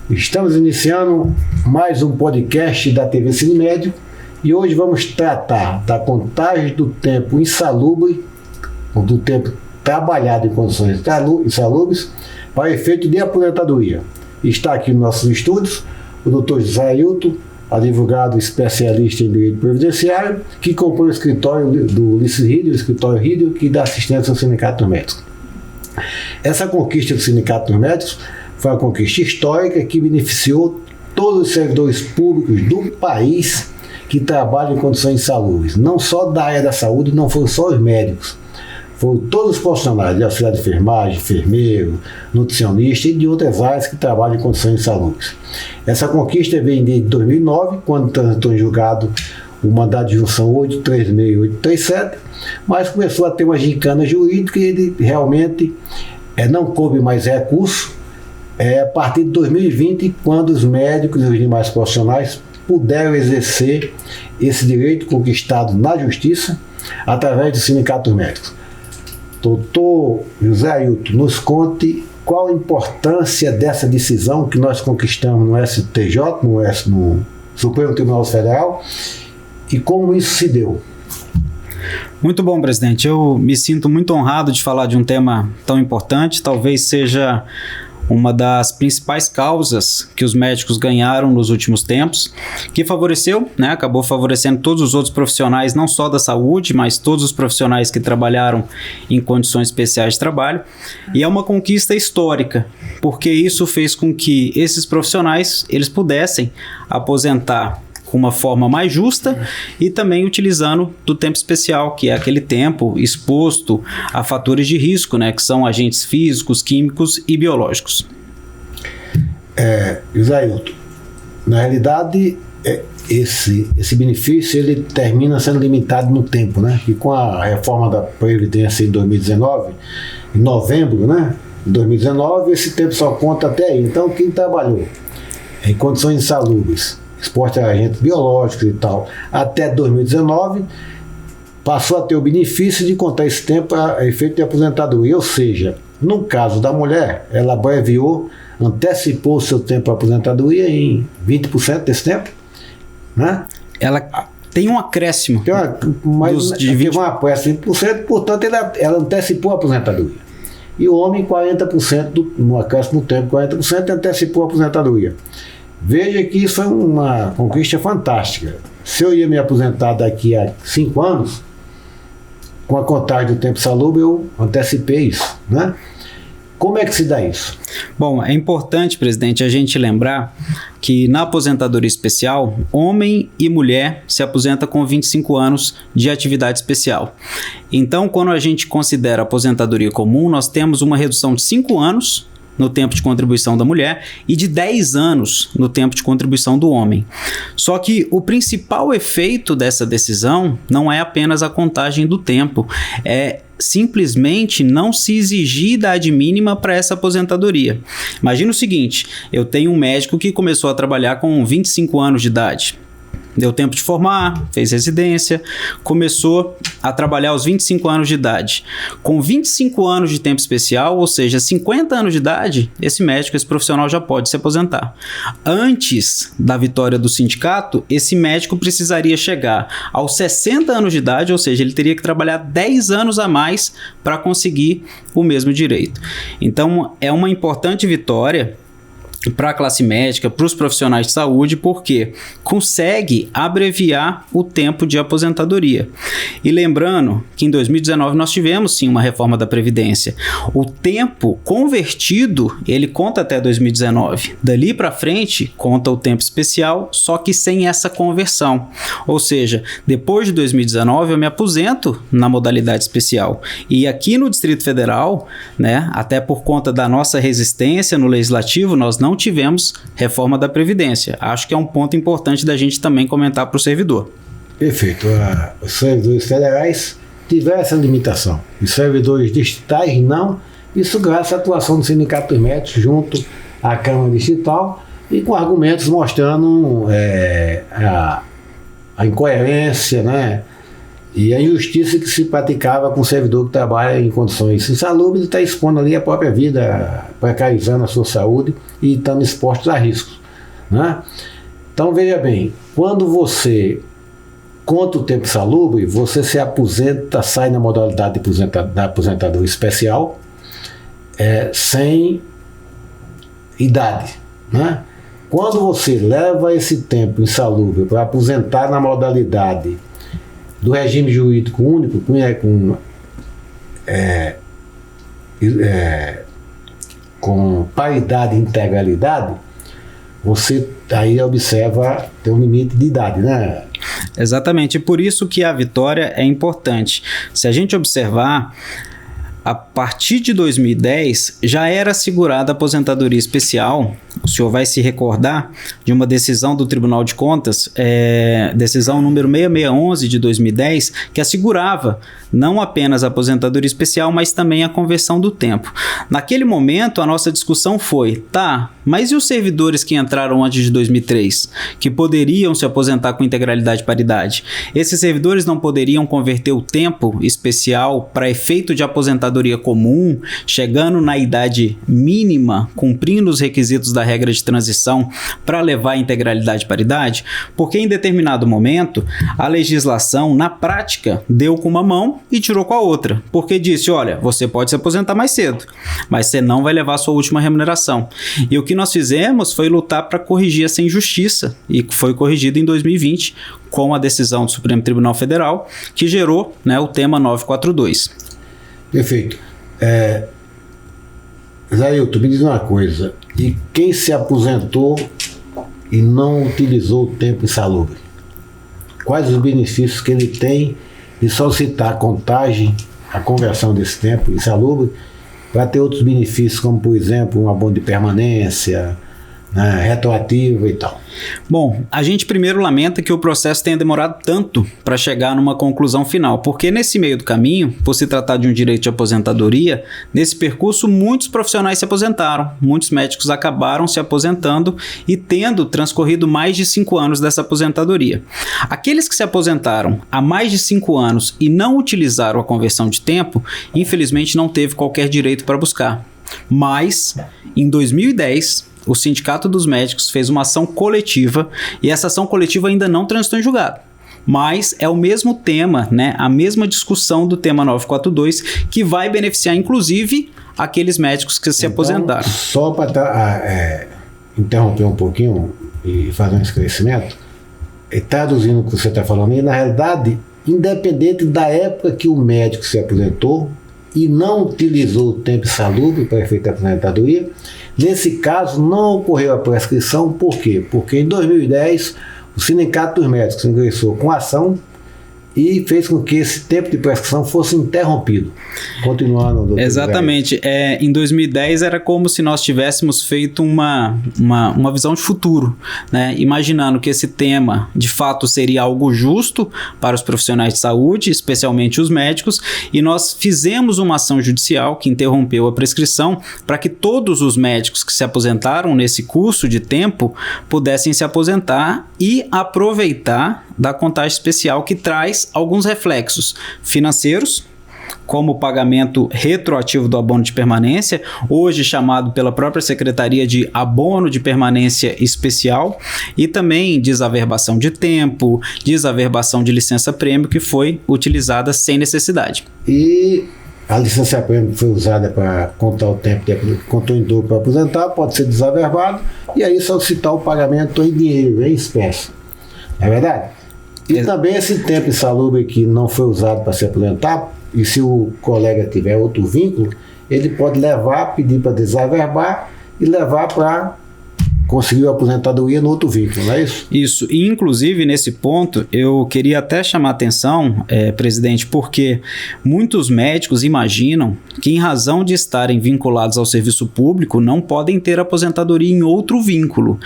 Estamos iniciando mais um podcast da TV Cine Médio e hoje vamos tratar da contagem do tempo insalubre, ou do tempo trabalhado em condições insalubres, para efeito de aposentadoria. Está aqui nos nossos estúdios o Dr. José Ailton, advogado especialista em direito previdenciário, que compõe o escritório do Ulisses Riedel, o escritório Riedel, que dá assistência ao Sindicato dos Médicos. Essa conquista do Sindicato dos Médicos foi uma conquista histórica que beneficiou todos os servidores públicos do país que trabalham em condições insalubres. Não só da área da saúde, não foram só os médicos. Foram todos os profissionais de auxiliar de enfermagem, enfermeiro, nutricionista e de outras áreas que trabalham em condições insalubres. Essa conquista vem desde 2009, quando transitou em julgado o mandado de junção 836-837, mas começou a ter uma gincana jurídica e ele realmente não coube mais recurso a partir de 2020, quando os médicos e os demais profissionais puderam exercer esse direito conquistado na justiça através do Sindicato dos Médicos. Doutor José Ailton, nos conte qual a importância dessa decisão que nós conquistamos no STJ, no Supremo Tribunal Federal, e como isso se deu. Muito bom, presidente. Eu me sinto muito honrado de falar de um tema tão importante. Talvez seja uma das principais causas que os médicos ganharam nos últimos tempos, que favoreceu, acabou favorecendo todos os outros profissionais, não só da saúde, mas todos os profissionais que trabalharam em condições especiais de trabalho. E é uma conquista histórica, porque isso fez com que esses profissionais eles pudessem aposentar com uma forma mais justa e também utilizando do tempo especial, que é aquele tempo exposto a fatores de risco, que são agentes físicos, químicos e biológicos. José Ailton, na realidade, esse benefício ele termina sendo limitado no tempo, E com a reforma da Previdência em 2019, em novembro, de 2019, esse tempo só conta até aí. Então, quem trabalhou em condições insalubres, exposto a agentes biológicos e tal, até 2019, passou a ter o benefício de contar esse tempo a efeito de aposentadoria. Ou seja, no caso da mulher, ela abreviou, antecipou o seu tempo de aposentadoria em 20% desse tempo, Ela tem um acréscimo. Teve um acréscimo de 20%, portanto, ela antecipou a aposentadoria. E o homem, 40%, no acréscimo do tempo, 40% antecipou a aposentadoria. Veja que isso foi uma conquista fantástica. Se eu ia me aposentar daqui a 5 anos, com a contagem do tempo salubre, eu antecipei isso, Como é que se dá isso? Bom, é importante, presidente, a gente lembrar que na aposentadoria especial, homem e mulher se aposentam com 25 anos de atividade especial. Então, quando a gente considera aposentadoria comum, nós temos uma redução de 5 anos no tempo de contribuição da mulher e de 10 anos no tempo de contribuição do homem. Só que o principal efeito dessa decisão não é apenas a contagem do tempo, é simplesmente não se exigir idade mínima para essa aposentadoria. Imagina o seguinte, eu tenho um médico que começou a trabalhar com 25 anos de idade. Deu tempo de formar, fez residência, começou a trabalhar aos 25 anos de idade. Com 25 anos de tempo especial, ou seja, 50 anos de idade, esse médico, esse profissional já pode se aposentar. Antes da vitória do sindicato, esse médico precisaria chegar aos 60 anos de idade, ou seja, ele teria que trabalhar 10 anos a mais para conseguir o mesmo direito. Então, é uma importante vitória para a classe médica, para os profissionais de saúde, porque consegue abreviar o tempo de aposentadoria. E lembrando que em 2019 nós tivemos sim uma reforma da Previdência. O tempo convertido, ele conta até 2019. Dali para frente, conta o tempo especial, só que sem essa conversão. Ou seja, depois de 2019 eu me aposento na modalidade especial. E aqui no Distrito Federal, até por conta da nossa resistência no Legislativo, nós não tivemos reforma da Previdência. Acho que é um ponto importante da gente também comentar para o servidor. Perfeito. Os servidores federais tiveram essa limitação. Os servidores distritais não. Isso graças à atuação do Sindicato dos Médicos junto à Câmara Distrital e com argumentos mostrando a incoerência, E a injustiça que se praticava com o servidor que trabalha em condições insalubres está expondo ali a própria vida, precarizando a sua saúde e estando expostos a riscos, né? Então veja bem, quando você conta o tempo insalubre, você se aposenta, sai na modalidade da aposentadoria especial, sem idade, né? Quando você leva esse tempo insalubre para aposentar na modalidade do regime jurídico único, com paridade e integralidade, você aí observa tem um limite de idade, né? Exatamente, e por isso que a vitória é importante. Se a gente observar, a partir de 2010 já era assegurada a aposentadoria especial. O senhor vai se recordar de uma decisão do Tribunal de Contas, decisão número 6611 de 2010, que assegurava não apenas a aposentadoria especial, mas também a conversão do tempo. Naquele momento, a nossa discussão foi, mas e os servidores que entraram antes de 2003, que poderiam se aposentar com integralidade e paridade? Esses servidores não poderiam converter o tempo especial para efeito de aposentadoria comum, chegando na idade mínima, cumprindo os requisitos da regra de transição para levar a integralidade e paridade? Porque em determinado momento, a legislação, na prática, deu com uma mão e tirou com a outra, porque disse, olha, você pode se aposentar mais cedo, mas você não vai levar a sua última remuneração. E o que nós fizemos foi lutar para corrigir essa injustiça, e foi corrigido em 2020 com a decisão do Supremo Tribunal Federal, que gerou, o tema 942. Perfeito. Zailton, me diz uma coisa, e quem se aposentou e não utilizou o tempo insalubre? Quais os benefícios que ele tem de solicitar a contagem, a conversão desse tempo insalubre, para ter outros benefícios, como, por exemplo, um abono de permanência, retroativa e tal? Bom, a gente primeiro lamenta que o processo tenha demorado tanto para chegar numa conclusão final, porque nesse meio do caminho, por se tratar de um direito de aposentadoria, nesse percurso muitos profissionais se aposentaram, muitos médicos acabaram se aposentando e tendo transcorrido mais de 5 anos dessa aposentadoria. Aqueles que se aposentaram há mais de 5 anos e não utilizaram a conversão de tempo, infelizmente não teve qualquer direito para buscar. Mas, em 2010, o Sindicato dos Médicos fez uma ação coletiva e essa ação coletiva ainda não transitou em julgado. Mas é o mesmo tema, a mesma discussão do tema 942, que vai beneficiar inclusive aqueles médicos que se aposentaram. Só para interromper um pouquinho e fazer um esclarecimento, traduzindo o que você está falando, e na realidade, independente da época que o médico se aposentou e não utilizou o tempo insalubre para efeito da aposentadoria, nesse caso não ocorreu a prescrição. Por quê? Porque em 2010 o Sindicato dos Médicos ingressou com ação e fez com que esse tempo de prescrição fosse interrompido. Continuando, doutor. Exatamente. Em 2010 era como se nós tivéssemos feito uma visão de futuro, imaginando que esse tema de fato seria algo justo para os profissionais de saúde, especialmente os médicos, e nós fizemos uma ação judicial que interrompeu a prescrição para que todos os médicos que se aposentaram nesse curso de tempo pudessem se aposentar e aproveitar da contagem especial, que traz alguns reflexos financeiros, como o pagamento retroativo do abono de permanência, hoje chamado pela própria Secretaria de abono de permanência especial, e também desaverbação de tempo, desaverbação de licença-prêmio, que foi utilizada sem necessidade. E a licença-prêmio que foi usada para contar o tempo que contou em dobro para aposentar, pode ser desaverbado, e aí solicitar o pagamento em dinheiro, em espécie. Não é verdade? E também esse tempo insalubre que não foi usado para se aposentar, e se o colega tiver outro vínculo, ele pode pedir para desaverbar e levar para conseguir a aposentadoria no outro vínculo, não é isso? Isso, e inclusive nesse ponto eu queria até chamar a atenção, presidente, porque muitos médicos imaginam que, em razão de estarem vinculados ao serviço público, não podem ter aposentadoria em outro vínculo,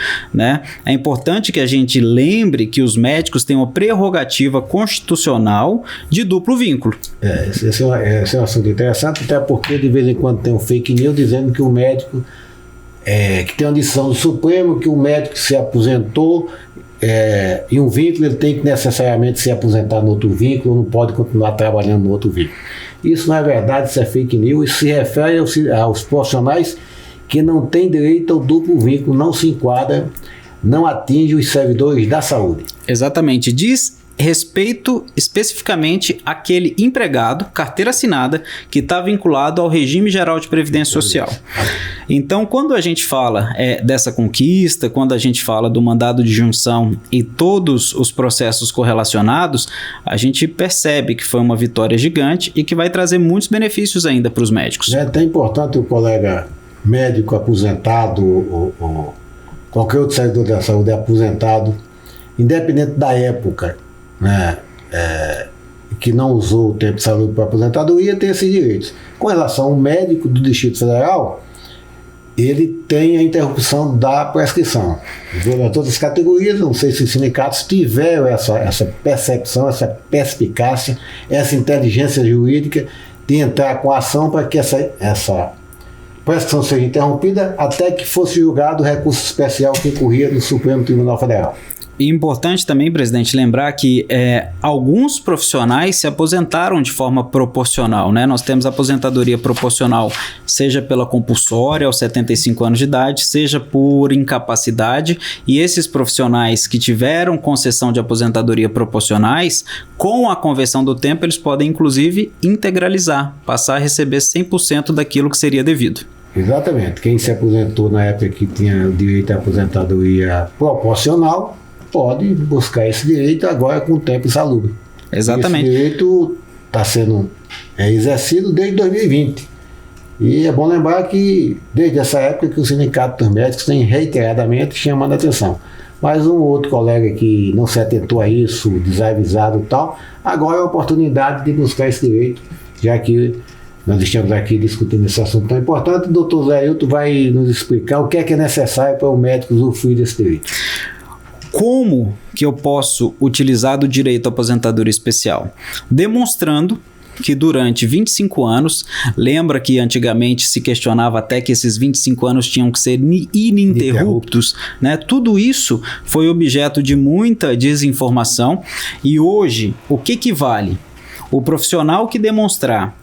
É importante que a gente lembre que os médicos têm uma prerrogativa constitucional de duplo vínculo. Esse é um assunto interessante, até porque de vez em quando tem um fake news dizendo que o médico que tem uma decisão do Supremo, que o médico que se aposentou em um vínculo, ele tem que necessariamente se aposentar no outro vínculo, não pode continuar trabalhando no outro vínculo. Isso não é verdade, isso é fake news, isso se refere aos profissionais que não têm direito ao duplo vínculo, não se enquadra, não atinge os servidores da saúde. Exatamente, diz respeito especificamente àquele empregado, carteira assinada, que está vinculado ao regime geral de previdência social. Então, quando a gente fala dessa conquista, quando a gente fala do mandado de junção e todos os processos correlacionados, a gente percebe que foi uma vitória gigante e que vai trazer muitos benefícios ainda para os médicos. É até importante o colega médico aposentado ou qualquer outro servidor da saúde aposentado, independente da época, né, que não usou o tempo de saúde para aposentadoria, tem esses direitos. Com relação ao médico do Distrito Federal, ele tem a interrupção da prescrição. Em todas as categorias, não sei se os sindicatos tiveram essa percepção, essa perspicácia, essa inteligência jurídica de entrar com a ação para que essa prescrição seja interrompida até que fosse julgado o recurso especial que incorria no Supremo Tribunal Federal. E importante também, presidente, lembrar que alguns profissionais se aposentaram de forma proporcional, né? Nós temos aposentadoria proporcional, seja pela compulsória aos 75 anos de idade, seja por incapacidade, e esses profissionais que tiveram concessão de aposentadoria proporcionais, com a conversão do tempo, eles podem inclusive integralizar, passar a receber 100% daquilo que seria devido. Exatamente. Quem se aposentou na época que tinha direito à aposentadoria proporcional, pode buscar esse direito agora com o tempo insalubre. Exatamente. Esse direito está sendo exercido desde 2020. E é bom lembrar que desde essa época que o Sindicato dos Médicos tem reiteradamente chamando a atenção. Mas um outro colega que não se atentou a isso, desavisado e tal, agora é a oportunidade de buscar esse direito, já que nós estamos aqui discutindo esse assunto tão importante. O doutor Zé Ailton vai nos explicar o que é necessário para o médico usufruir desse direito. Como que eu posso utilizar do direito à aposentadoria especial? Demonstrando que durante 25 anos, lembra que antigamente se questionava até que esses 25 anos tinham que ser ininterruptos, né? Tudo isso foi objeto de muita desinformação e hoje, o que vale? O profissional que demonstrar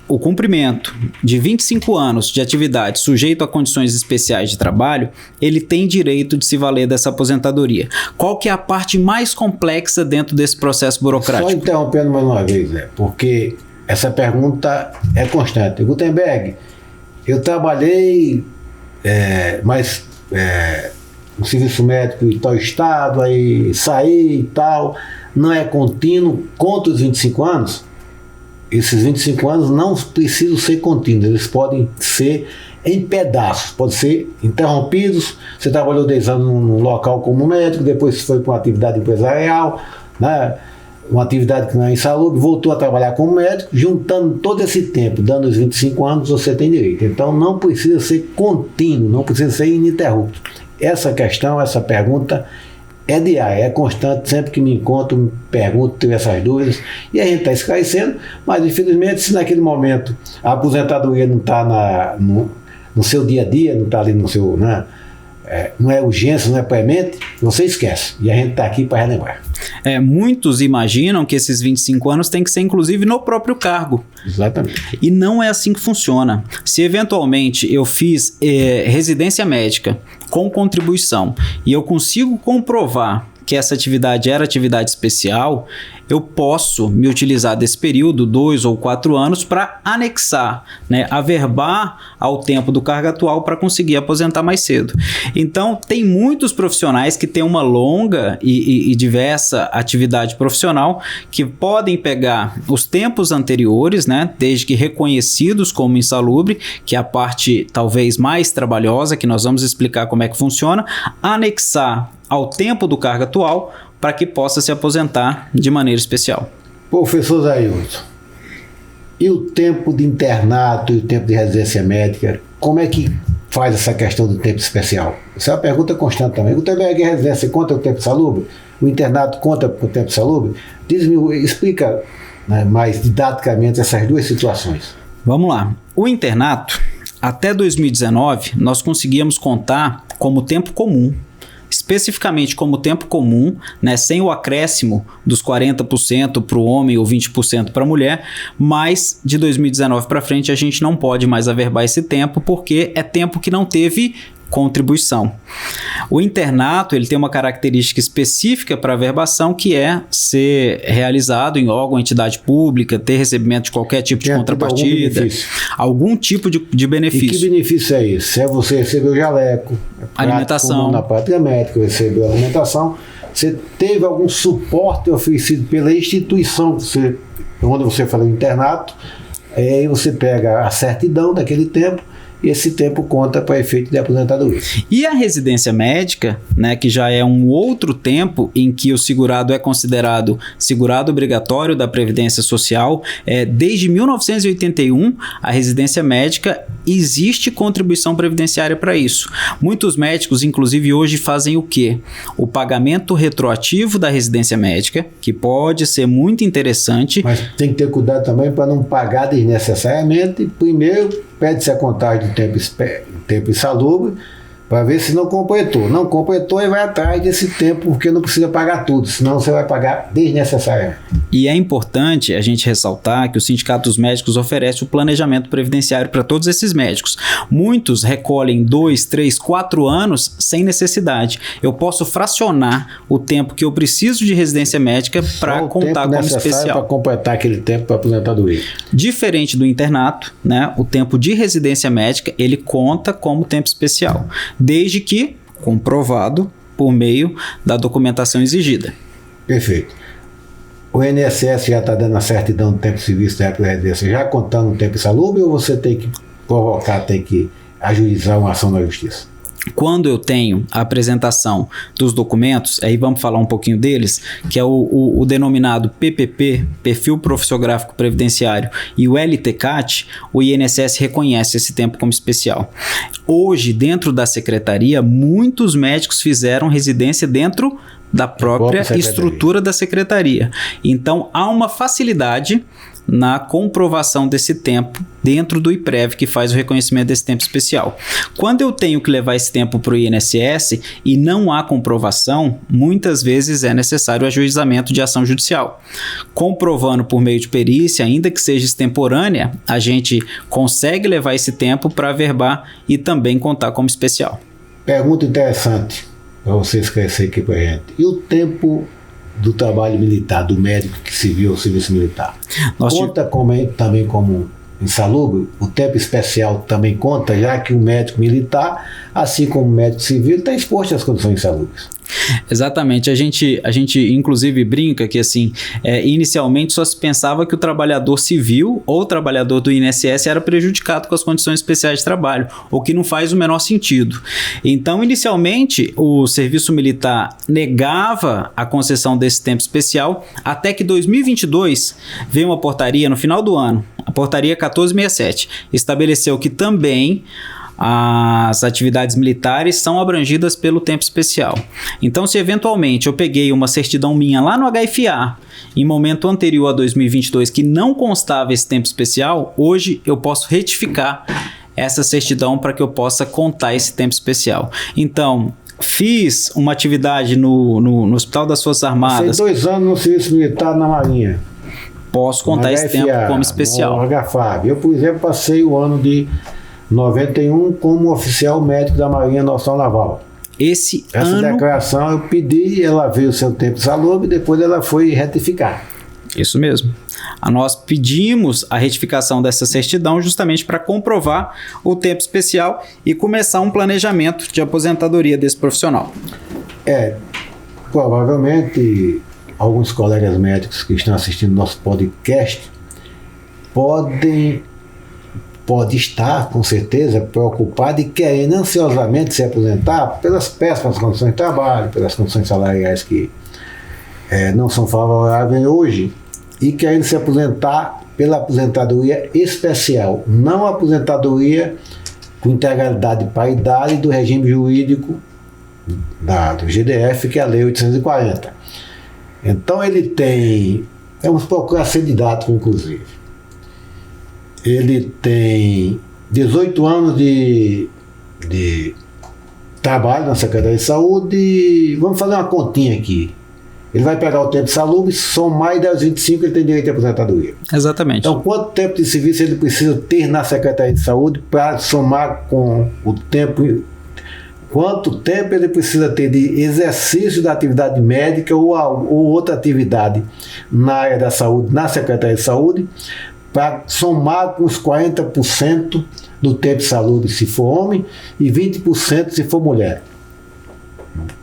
o cumprimento de 25 anos de atividade sujeito a condições especiais de trabalho, ele tem direito de se valer dessa aposentadoria. Qual que é a parte mais complexa dentro desse processo burocrático? Só interrompendo mais uma vez, porque essa pergunta é constante. Gutenberg, eu trabalhei no serviço médico em tal estado, aí saí e tal, não é contínuo, contra os 25 anos? Esses 25 anos não precisam ser contínuos, eles podem ser em pedaços, podem ser interrompidos. Você trabalhou 10 anos num local como médico, depois foi para uma atividade empresarial, né, uma atividade que não é insalubre, voltou a trabalhar como médico, juntando todo esse tempo, dando os 25 anos, você tem direito. Então não precisa ser contínuo, não precisa ser ininterrupto. Essa questão, essa pergunta é diária, é constante, sempre que me encontro, me pergunto, tenho essas dúvidas, e a gente está esclarecendo, mas infelizmente se naquele momento a aposentadoria não está no seu dia a dia, não está ali no seu, né, não é urgência, não é premente, você esquece, e a gente está aqui para relembrar. Muitos imaginam que esses 25 anos tem que ser inclusive no próprio cargo. Exatamente. E não é assim que funciona. Se eventualmente eu fiz residência médica com contribuição e eu consigo comprovar que essa atividade era atividade especial, eu posso me utilizar desse período, 2 ou 4 anos, para anexar, né, averbar ao tempo do cargo atual para conseguir aposentar mais cedo. Então, tem muitos profissionais que têm uma longa e diversa atividade profissional que podem pegar os tempos anteriores, né, desde que reconhecidos como insalubre, que é a parte talvez mais trabalhosa, que nós vamos explicar como é que funciona, anexar ao tempo do cargo atual para que possa se aposentar de maneira especial. Professor Zé Ailton, e o tempo de internato e o tempo de residência médica, como é que faz essa questão do tempo especial? Essa é uma pergunta constante também. O tempo de residência conta o tempo salubre? O internato conta o tempo salubre? Explica, né, mais didaticamente essas duas situações. Vamos lá. O internato, até 2019, nós conseguíamos contar como tempo comum, especificamente como tempo comum, né, sem o acréscimo dos 40% para o homem ou 20% para a mulher, mas de 2019 para frente a gente não pode mais averbar esse tempo porque é tempo que não teve contribuição. O internato ele tem uma característica específica para a averbação, que é ser realizado em órgão, entidade pública, ter recebimento de qualquer tipo de contrapartida, algum tipo de benefício. E que benefício é esse? É você receber o jaleco, alimentação, na prática médica, recebeu a alimentação, você teve algum suporte oferecido pela instituição onde você fala internato, aí você pega a certidão daquele tempo, e esse tempo conta para efeito de aposentadoria. E a residência médica, né, que já é um outro tempo em que o segurado é considerado segurado obrigatório da Previdência Social, desde 1981, a residência médica existe contribuição previdenciária para isso. Muitos médicos, inclusive hoje, fazem o quê? O pagamento retroativo da residência médica, que pode ser muito interessante. Mas tem que ter cuidado também para não pagar desnecessariamente. Primeiro, pede-se a contagem de tempo insalubre para ver se não completou. Não completou e vai atrás desse tempo, porque não precisa pagar tudo, senão você vai pagar desnecessariamente. E é importante a gente ressaltar que o Sindicato dos Médicos oferece o planejamento previdenciário para todos esses médicos. Muitos recolhem 2, 3, 4 anos sem necessidade. Eu posso fracionar o tempo que eu preciso de residência médica para contar como especial. Para completar aquele tempo para aposentadoria. Diferente do internato, né, o tempo de residência médica ele conta como tempo especial, desde que comprovado por meio da documentação exigida. Perfeito. O INSS já está dando a certidão do tempo de serviço da época da residência, já contando o tempo insalubre, ou você tem que provocar, tem que ajuizar uma ação na justiça? Quando eu tenho a apresentação dos documentos, aí vamos falar um pouquinho deles, que é o denominado PPP, Perfil Profissiográfico Previdenciário, e o LTCAT, o INSS reconhece esse tempo como especial. Hoje, dentro da secretaria, muitos médicos fizeram residência dentro da própria estrutura da secretaria. Então, há uma facilidade na comprovação desse tempo dentro do IPREV, que faz o reconhecimento desse tempo especial. Quando eu tenho que levar esse tempo para o INSS e não há comprovação, muitas vezes é necessário o ajuizamento de ação judicial. Comprovando por meio de perícia, ainda que seja extemporânea, a gente consegue levar esse tempo para averbar e também contar como especial. Pergunta interessante para você esclarecer aqui para a gente. E o tempo do trabalho militar, do médico que serviu ao serviço militar? Conta também como insalubre? O tempo especial também conta, já que o médico militar, assim como o médico civil, está exposto às condições insalubres. Exatamente, a gente inclusive brinca que assim, inicialmente só se pensava que o trabalhador civil ou o trabalhador do INSS era prejudicado com as condições especiais de trabalho, o que não faz o menor sentido. Então, inicialmente, o serviço militar negava a concessão desse tempo especial, até que em 2022 veio uma portaria no final do ano, a portaria 1467, estabeleceu que também as atividades militares são abrangidas pelo tempo especial. Então, se eventualmente eu peguei uma certidão minha lá no HFA, em momento anterior a 2022, que não constava esse tempo especial, hoje eu posso retificar essa certidão para que eu possa contar esse tempo especial. Então, fiz uma atividade no Hospital das Forças Armadas. Passei 2 anos no serviço militar na Marinha. Posso contar esse tempo como especial. No HFAB. Eu, por exemplo, passei o ano de 91 como oficial médico da Marinha Nacional Naval. Essa declaração eu pedi, ela veio o seu tempo insalubre e depois ela foi retificar. Isso mesmo. Nós pedimos a retificação dessa certidão justamente para comprovar o tempo especial e começar um planejamento de aposentadoria desse profissional. Provavelmente alguns colegas médicos que estão assistindo nosso podcast pode estar, com certeza, preocupado e querendo ansiosamente se aposentar pelas péssimas condições de trabalho, pelas condições salariais que não são favoráveis hoje, e querendo se aposentar pela aposentadoria especial, não a aposentadoria com integralidade para a idade do regime jurídico do GDF, que é a Lei 840. Então vamos procurar ser didático, inclusive. Ele tem 18 anos de trabalha na Secretaria de Saúde e vamos fazer uma continha aqui. Ele vai pegar o tempo salubre, somar e dar os 25, ele tem direito à aposentadoria. Exatamente. Então, quanto tempo de serviço ele precisa ter na Secretaria de Saúde para somar com o tempo? Quanto tempo ele precisa ter de exercício da atividade médica ou outra atividade na área da saúde, na Secretaria de Saúde, para somar com os 40% do tempo salubre se for homem e 20% se for mulher.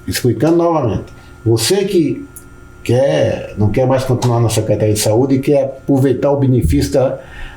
Explicando novamente. Você que não quer mais continuar na Secretaria de Saúde e quer aproveitar o benefício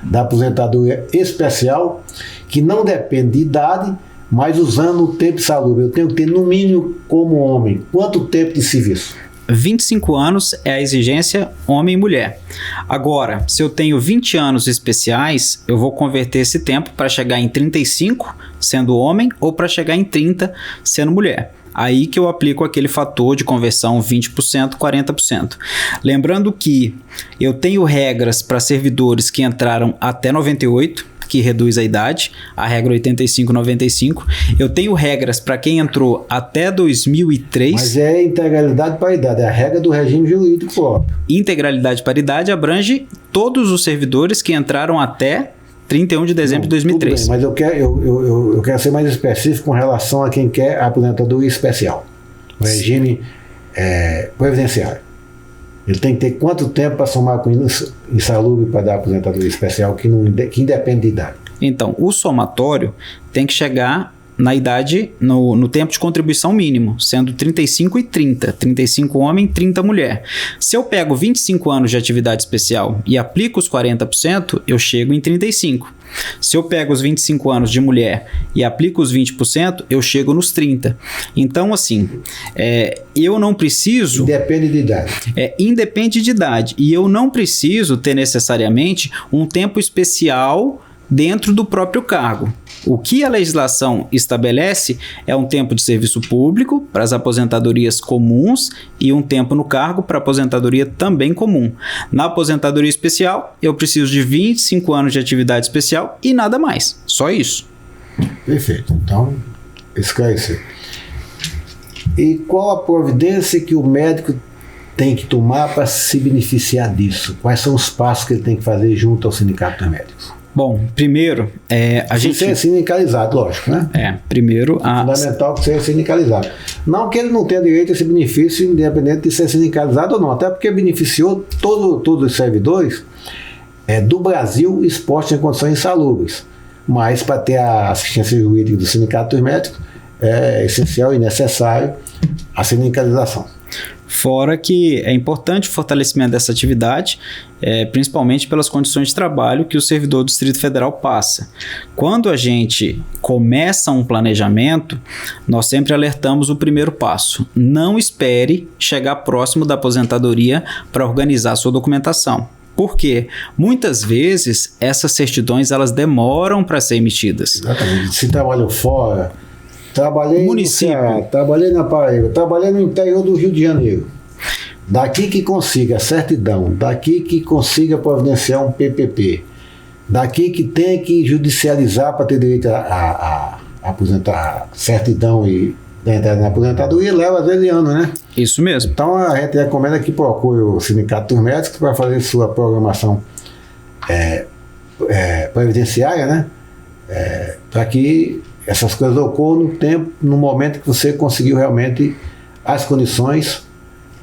da aposentadoria especial, que não depende de idade, mas usando o tempo salubre. Eu tenho que ter, no mínimo, como homem, quanto tempo de serviço? 25 anos é a exigência homem e mulher. Agora, se eu tenho 20 anos especiais, eu vou converter esse tempo para chegar em 35, sendo homem, ou para chegar em 30, sendo mulher. Aí que eu aplico aquele fator de conversão 20%, 40%. Lembrando que eu tenho regras para servidores que entraram até 98, que reduz a idade, a regra 85-95. Eu tenho regras para quem entrou até 2003. Mas é integralidade para a idade, é a regra do regime jurídico próprio. Integralidade para a idade abrange todos os servidores que entraram até 31 de dezembro de 2003. Tudo bem, mas eu quero ser mais específico com relação a quem quer a aposentadoria especial, o regime previdenciário. Ele tem que ter quanto tempo para somar com insalubre para dar aposentadoria especial que independe de idade? Então, o somatório tem que chegar na idade, no tempo de contribuição mínimo, sendo 35 e 30. 35 homem, 30 mulher. Se eu pego 25 anos de atividade especial e aplico os 40%, eu chego em 35. Se eu pego os 25 anos de mulher e aplico os 20%, eu chego nos 30. Então, assim, eu não preciso... Independe de idade. Independe de idade. E eu não preciso ter necessariamente um tempo especial dentro do próprio cargo. O que a legislação estabelece é um tempo de serviço público para as aposentadorias comuns e um tempo no cargo para aposentadoria também comum. Na aposentadoria especial, eu preciso de 25 anos de atividade especial e nada mais. Só isso. Perfeito. Então, esclarecer. E qual a providência que o médico tem que tomar para se beneficiar disso? Quais são os passos que ele tem que fazer junto ao Sindicato dos Médicos? Bom, primeiro, a gente... ser sindicalizado, lógico, né? Primeiro... Fundamental que seja sindicalizado. Não que ele não tenha direito a esse benefício, independente de ser sindicalizado ou não, até porque beneficiou todos os servidores do Brasil expostos em condições insalubres. Mas para ter a assistência jurídica do Sindicato dos Médicos, é essencial e necessário a sindicalização. Fora que é importante o fortalecimento dessa atividade, principalmente pelas condições de trabalho que o servidor do Distrito Federal passa. Quando a gente começa um planejamento, nós sempre alertamos o primeiro passo. Não espere chegar próximo da aposentadoria para organizar a sua documentação. Por quê? Muitas vezes essas certidões elas demoram para ser emitidas. Exatamente. Se trabalhou fora... Trabalhei município. No Ceará, trabalhei na Paraíba, trabalhei no interior do Rio de Janeiro. Daqui que consiga a certidão, daqui que consiga providenciar um PPP, daqui que tem que judicializar para ter direito a aposentar, a certidão e da entrada na aposentadoria, leva às vezes anos, né? Isso mesmo. Então a gente recomenda que procure o Sindicato dos Médicos para fazer sua programação previdenciária, né? Para que essas coisas ocorram no momento que você conseguiu realmente as condições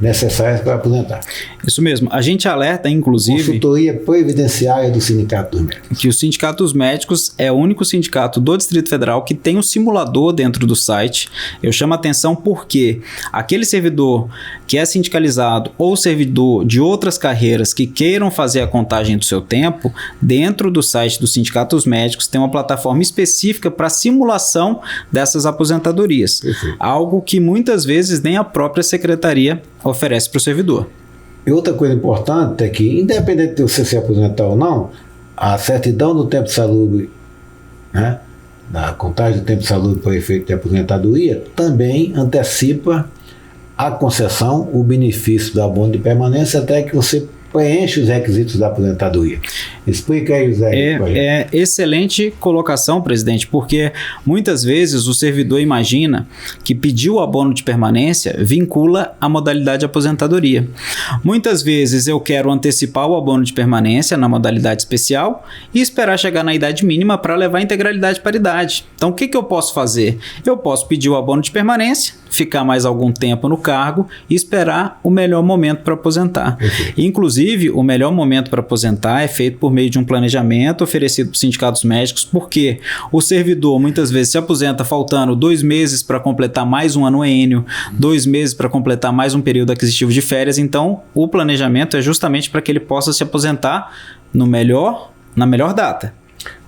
necessárias para aposentar. Isso mesmo. A gente alerta, inclusive... Consultoria previdenciária do Sindicato dos Médicos. Que o Sindicato dos Médicos é o único sindicato do Distrito Federal que tem um simulador dentro do site. Eu chamo a atenção porque aquele servidor que é sindicalizado ou servidor de outras carreiras que queiram fazer a contagem do seu tempo, dentro do site do Sindicato dos Médicos tem uma plataforma específica para simulação dessas aposentadorias. Perfeito. Algo que muitas vezes nem a própria secretaria oferece para o servidor. E outra coisa importante é que, independente de você se aposentar ou não, a certidão do tempo salubre, né, da contagem do tempo salubre para efeito de aposentadoria, também antecipa a concessão, o benefício do abono de permanência, até que você preenche os requisitos da aposentadoria. Explica aí, Zé. Excelente colocação, presidente, porque muitas vezes o servidor imagina que pedir o abono de permanência vincula a modalidade de aposentadoria. Muitas vezes eu quero antecipar o abono de permanência na modalidade especial e esperar chegar na idade mínima para levar a integralidade e paridade. Então, o que eu posso fazer? Eu posso pedir o abono de permanência, ficar mais algum tempo no cargo e esperar o melhor momento para aposentar. Inclusive, o melhor momento para aposentar é feito por meio de um planejamento oferecido por sindicatos médicos, porque o servidor muitas vezes se aposenta faltando 2 meses para completar mais um anuênio, 2 meses para completar mais um período aquisitivo de férias. Então, o planejamento é justamente para que ele possa se aposentar na melhor data.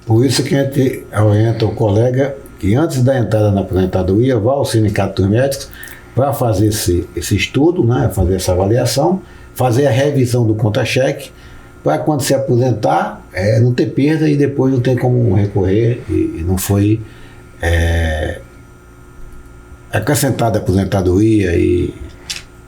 Por isso que a gente orienta o colega que antes da entrada na aposentadoria vá ao sindicato dos médicos para fazer esse estudo, né, fazer essa avaliação, fazer a revisão do conta-cheque, para quando se aposentar, não ter perda e depois não ter como recorrer e não foi acrescentada a aposentadoria e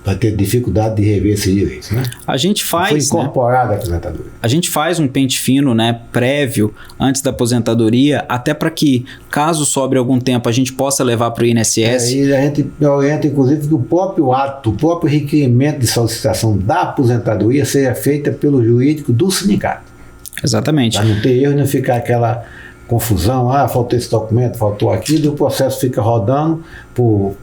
vai ter dificuldade de rever esses direitos, né? A gente faz, foi incorporada a aposentadoria. A gente faz um pente fino, né, prévio, antes da aposentadoria, até para que, caso sobre algum tempo, a gente possa levar para o INSS. E a gente orienta, inclusive, que o próprio ato, o próprio requerimento de solicitação da aposentadoria seja feita pelo jurídico do sindicato. Exatamente. Para não ter erro e não ficar aquela confusão, faltou esse documento, faltou aquilo, e o processo fica rodando por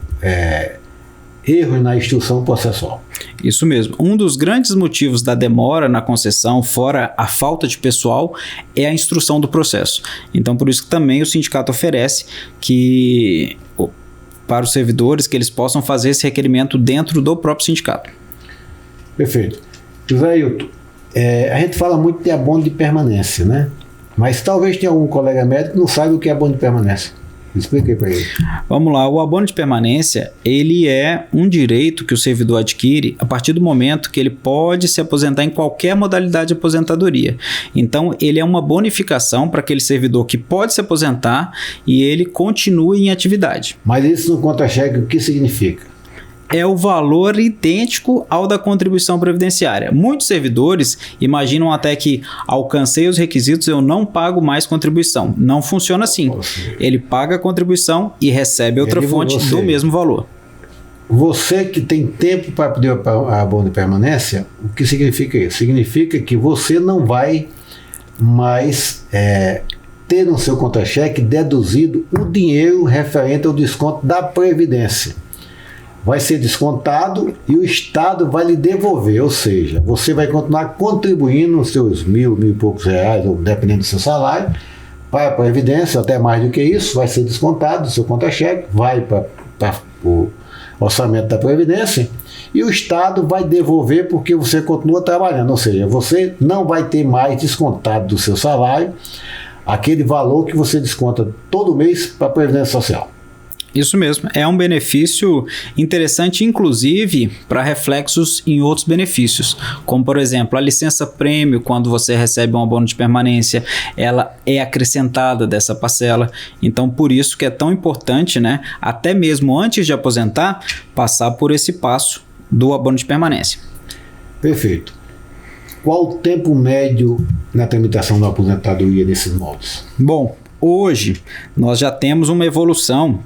erros na instrução processual. Isso mesmo. Um dos grandes motivos da demora na concessão, fora a falta de pessoal, é a instrução do processo. Então, por isso que também o sindicato oferece que para os servidores que eles possam fazer esse requerimento dentro do próprio sindicato. Perfeito. José Hilton, a gente fala muito de abono de permanência, né? Mas talvez tenha algum colega médico que não saiba o que é abono de permanência. Explica aí para ele. Vamos lá, o abono de permanência, ele é um direito que o servidor adquire a partir do momento que ele pode se aposentar em qualquer modalidade de aposentadoria. Então, ele é uma bonificação para aquele servidor que pode se aposentar e ele continue em atividade. Mas isso no conta-cheque, o que significa? É o valor idêntico ao da contribuição previdenciária. Muitos servidores imaginam até que alcancei os requisitos, eu não pago mais contribuição. Não funciona assim. Ele paga a contribuição e recebe outra fonte do mesmo valor. Você que tem tempo para pedir abono de permanência, o que significa isso? Significa que você não vai mais ter no seu conta-cheque deduzido o dinheiro referente ao desconto da Previdência. Vai ser descontado e o Estado vai lhe devolver, ou seja, você vai continuar contribuindo os seus mil e poucos reais, ou dependendo do seu salário, para a Previdência, até mais do que isso, vai ser descontado do seu conta-cheque, vai para o orçamento da Previdência e o Estado vai devolver porque você continua trabalhando, ou seja, você não vai ter mais descontado do seu salário aquele valor que você desconta todo mês para a Previdência Social. Isso mesmo, é um benefício interessante, inclusive, para reflexos em outros benefícios, como, por exemplo, a licença-prêmio, quando você recebe um abono de permanência, ela é acrescentada dessa parcela. Então, por isso que é tão importante, né, até mesmo antes de aposentar, passar por esse passo do abono de permanência. Perfeito. Qual o tempo médio na tramitação da aposentadoria desses moldes? Bom, hoje nós já temos uma evolução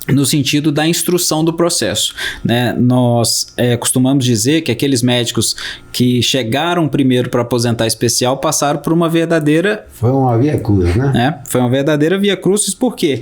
no sentido da instrução do processo, né? Nós costumamos dizer que aqueles médicos que chegaram primeiro para aposentar especial passaram por uma verdadeira... Foi uma via cruz, né? Foi uma verdadeira via cruz, porque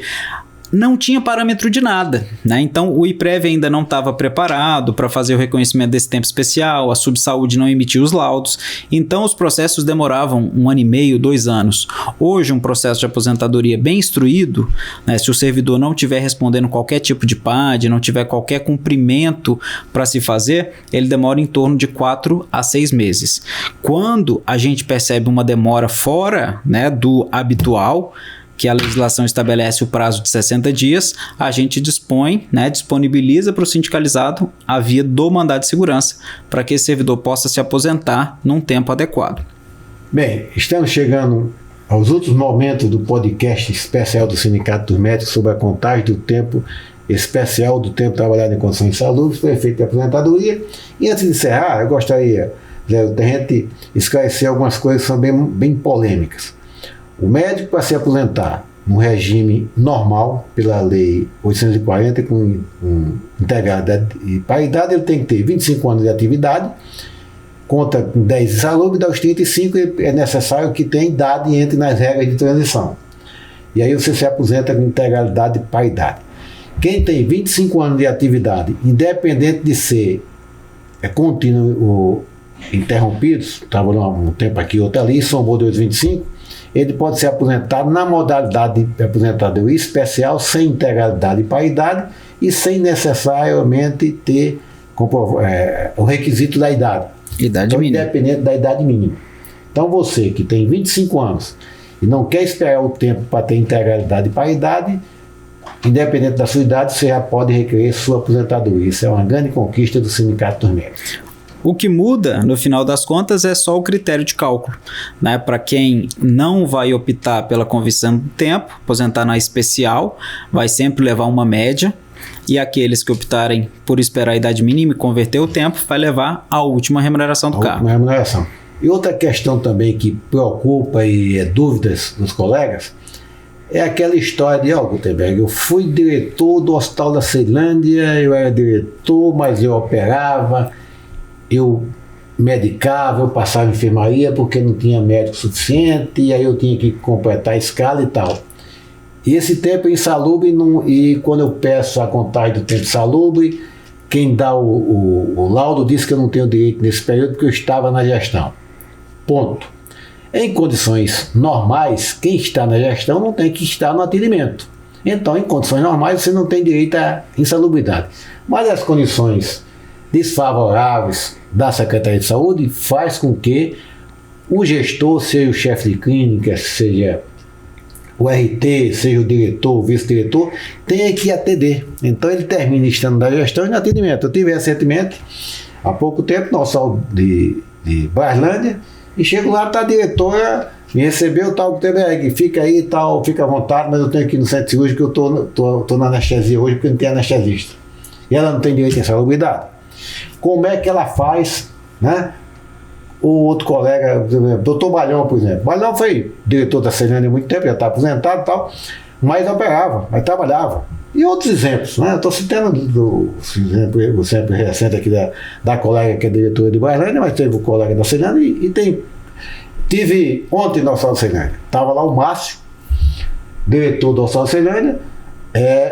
não tinha parâmetro de nada, né? Então o IPREV ainda não estava preparado para fazer o reconhecimento desse tempo especial, a Subsaúde não emitia os laudos, então os processos demoravam 1 ano e meio, 2 anos. Hoje um processo de aposentadoria bem instruído, né, se o servidor não estiver respondendo qualquer tipo de PAD, não tiver qualquer cumprimento para se fazer, ele demora em torno de 4 a 6 meses. Quando a gente percebe uma demora fora, né, do habitual, que a legislação estabelece o prazo de 60 dias, a gente dispõe, né, disponibiliza para o sindicalizado a via do mandado de segurança, para que esse servidor possa se aposentar num tempo adequado. Bem, estamos chegando aos últimos momentos do podcast especial do Sindicato dos Médicos sobre a contagem do tempo especial do tempo trabalhado em condições insalubres para efeito de aposentadoria. E antes de encerrar, eu gostaria a gente esclarecer algumas coisas que são bem polêmicas. O médico, para se aposentar no regime normal, pela lei 840, com integralidade e paridade, ele tem que ter 25 anos de atividade, conta com 10 de saúde, dá os 35, é necessário que tenha idade e entre nas regras de transição. E aí você se aposenta com integralidade e paridade. Quem tem 25 anos de atividade, independente de ser contínuo ou interrompidos, trabalhou um tempo aqui, outro ali, somou 2,25, ele pode ser aposentado na modalidade de aposentadoria especial, sem integralidade e paridade e sem necessariamente ter o requisito da idade. Idade mínima. Independente da idade mínima. Então você que tem 25 anos e não quer esperar o tempo para ter integralidade e paridade, independente da sua idade, você já pode requerer sua aposentadoria. Isso é uma grande conquista do Sindicato dos Médicos. O que muda, no final das contas, é só o critério de cálculo, né? Para quem não vai optar pela conversão do tempo, aposentar na especial, vai sempre levar uma média, e aqueles que optarem por esperar a idade mínima e converter o tempo, vai levar a última remuneração do cargo. Remuneração. E outra questão também que preocupa e é dúvidas dos colegas, é aquela história de, Gutenberg, eu fui diretor do Hospital da Ceilândia, eu era diretor, mas eu operava, eu medicava, eu passava enfermaria porque não tinha médico suficiente, e aí eu tinha que completar a escala e tal. E esse tempo é insalubre, e quando eu peço a contagem do tempo insalubre, quem dá o laudo diz que eu não tenho direito nesse período porque eu estava na gestão. Ponto. Em condições normais, quem está na gestão não tem que estar no atendimento. Então, em condições normais, você não tem direito à insalubridade. Mas as condições desfavoráveis da Secretaria de Saúde faz com que o gestor, seja o chefe de clínica, seja o RT, seja o diretor, o vice-diretor, tenha que atender. Então ele termina estando na gestão e no atendimento. Eu tive recentemente, há pouco tempo, no Hospital de Braslândia, e chego lá, tá a diretora, me recebeu, tal, fica aí, tal, fica à vontade, mas eu tenho que ir no centro cirúrgico, que eu tô na anestesia hoje, porque não tem anestesista. E ela não tem direito à insalubridade. Como é que ela faz, né? O outro colega, doutor Balhão, por exemplo. Balhão foi diretor da Ceilândia há muito tempo, já está aposentado e tal, mas operava, mas trabalhava. E outros exemplos, né? Estou citando o exemplo recente aqui da colega que é diretora de Braslândia, mas teve o colega da Ceilândia tive ontem no Hospital da Ceilândia. Estava lá o Márcio, diretor do Hospital da Ceilândia,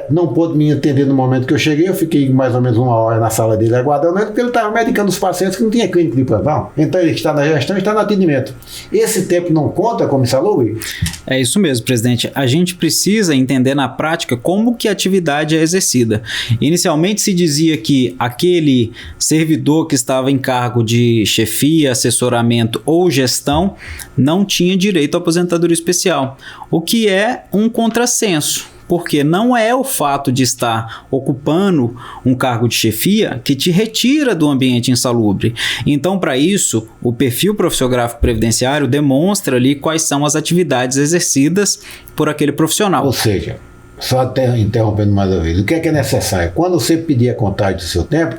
não pôde me atender no momento que eu cheguei, eu fiquei mais ou menos 1 hora na sala dele aguardando ele, porque ele estava medicando os pacientes que não tinha clínica de plantão. Então ele está na gestão, está no atendimento. Esse tempo não conta como insalubre? É isso mesmo, presidente. A gente precisa entender na prática como que a atividade é exercida. Inicialmente se dizia que aquele servidor que estava em cargo de chefia, assessoramento ou gestão não tinha direito à aposentadoria especial, o que é um contrassenso. Porque não é o fato de estar ocupando um cargo de chefia que te retira do ambiente insalubre. Então, para isso, o perfil profissiográfico previdenciário demonstra ali quais são as atividades exercidas por aquele profissional. Ou seja, só até interrompendo mais uma vez, o que é necessário? Quando você pedir a contagem do seu tempo,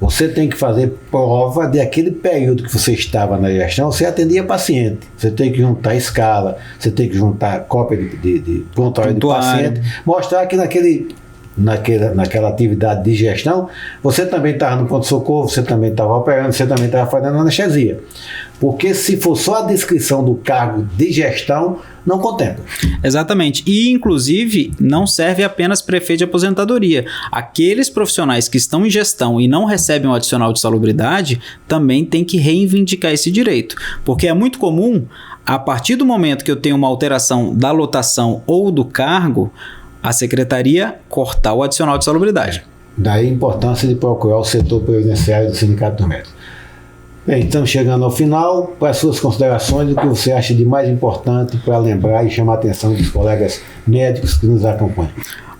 você tem que fazer prova de aquele período que você estava na gestão, você atendia paciente. Você tem que juntar escala, você tem que juntar cópia de prontuário de paciente, mostrar que naquela atividade de gestão, você também estava no pronto-socorro, você também estava operando, você também estava fazendo anestesia. Porque se for só a descrição do cargo de gestão, não contempla. Exatamente. E, inclusive, não serve apenas para efeito de aposentadoria. Aqueles profissionais que estão em gestão e não recebem o adicional de salubridade também têm que reivindicar esse direito. Porque é muito comum, a partir do momento que eu tenho uma alteração da lotação ou do cargo, a secretaria cortar o adicional de salubridade. Daí a importância de procurar o setor previdenciário do Sindicato dos Médicos. Bem, estamos chegando ao final. Para as suas considerações, o que você acha de mais importante para lembrar e chamar a atenção dos colegas médicos que nos acompanham?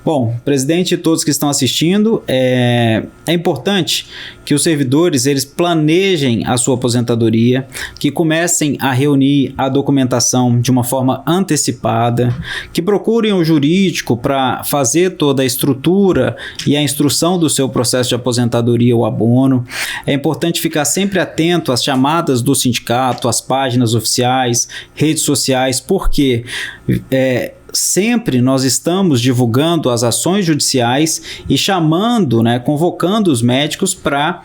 Bom, presidente e todos que estão assistindo, é importante que os servidores eles planejem a sua aposentadoria, que comecem a reunir a documentação de uma forma antecipada, que procurem o jurídico para fazer toda a estrutura e a instrução do seu processo de aposentadoria ou abono. É importante ficar sempre atento às chamadas do sindicato, às páginas oficiais, redes sociais, porque sempre nós estamos divulgando as ações judiciais e chamando, convocando os médicos para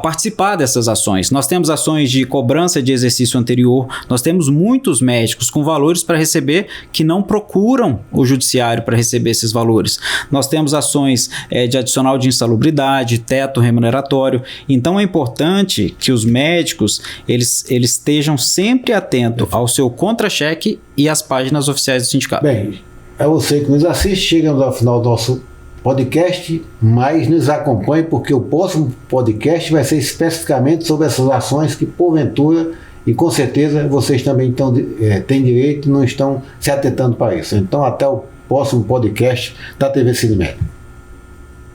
participar dessas ações. Nós temos ações de cobrança de exercício anterior, nós temos muitos médicos com valores para receber que não procuram o judiciário para receber esses valores. Nós temos ações de adicional de insalubridade, teto remuneratório. Então é importante que os médicos eles estejam sempre atentos ao seu contra-cheque e às páginas oficiais do sindicato. Bem, é você que nos assiste, chegamos ao final do nosso podcast, mas nos acompanhe porque o próximo podcast vai ser especificamente sobre essas ações que porventura e com certeza vocês também têm direito e não estão se atentando para isso. Então até o próximo podcast da TV Cinemédio.